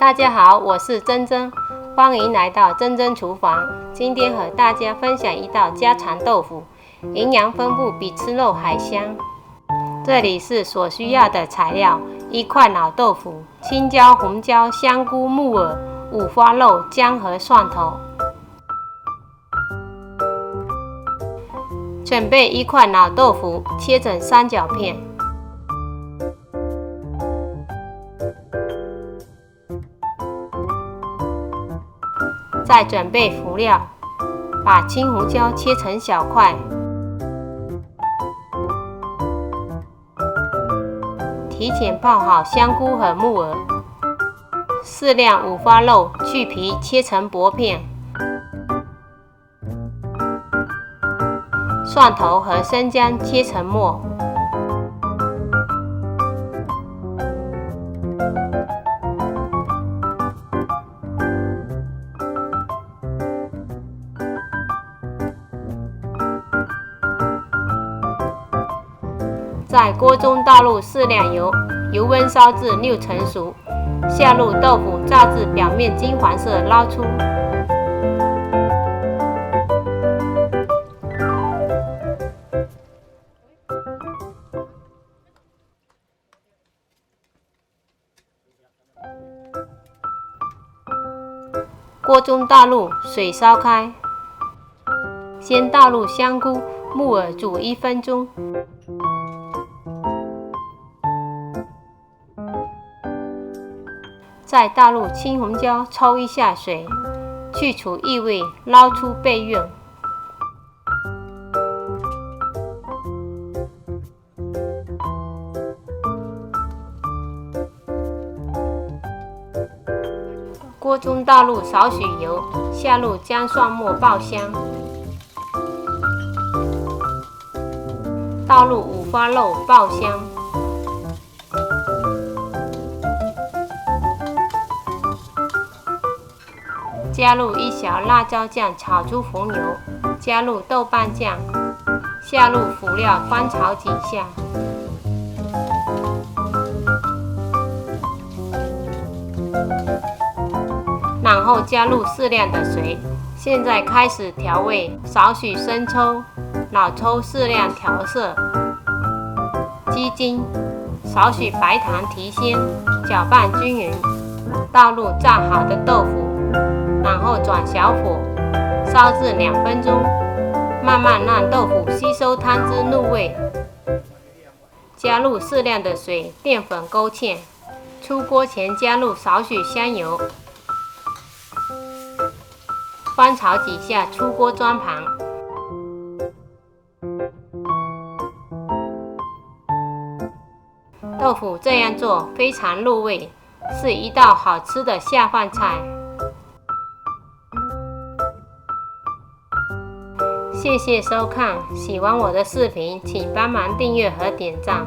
大家好，我是珍珍，欢迎来到珍珍厨房。今天和大家分享一道家常豆腐，营养丰富，比吃肉还香。这里是所需要的材料：1块老豆腐、青椒、红椒、香菇、木耳、五花肉、姜和蒜头。准备1块老豆腐，切成三角片。再准备辅料，把青胡椒切成小块，提前泡好香菇和木耳，适量五花肉，去皮切成薄片，蒜头和生姜切成末。在锅中倒入适量油，油温烧至6成熟，下入豆腐，炸至表面金黄色，捞出。锅中倒入，水烧开，先倒入香菇、木耳煮1分钟。再倒入青红椒，抽一下水，去除异味，捞出备用。锅中倒入少许油，下入姜蒜末爆香，倒入五花肉爆香。加入1小辣椒酱炒出红油，加入豆瓣酱，下入辅料翻炒几下，然后加入适量的水。现在开始调味，少许生抽、老抽适量调色，鸡精，少许白糖提鲜，搅拌均匀，倒入炸好的豆腐。然后转小火，烧至2分钟，慢慢让豆腐吸收汤汁入味。加入适量的水，淀粉勾芡。出锅前加入少许香油，翻炒几下，出锅装盘。豆腐这样做非常入味，是一道好吃的下饭菜。谢谢收看，喜欢我的视频，请帮忙订阅和点赞。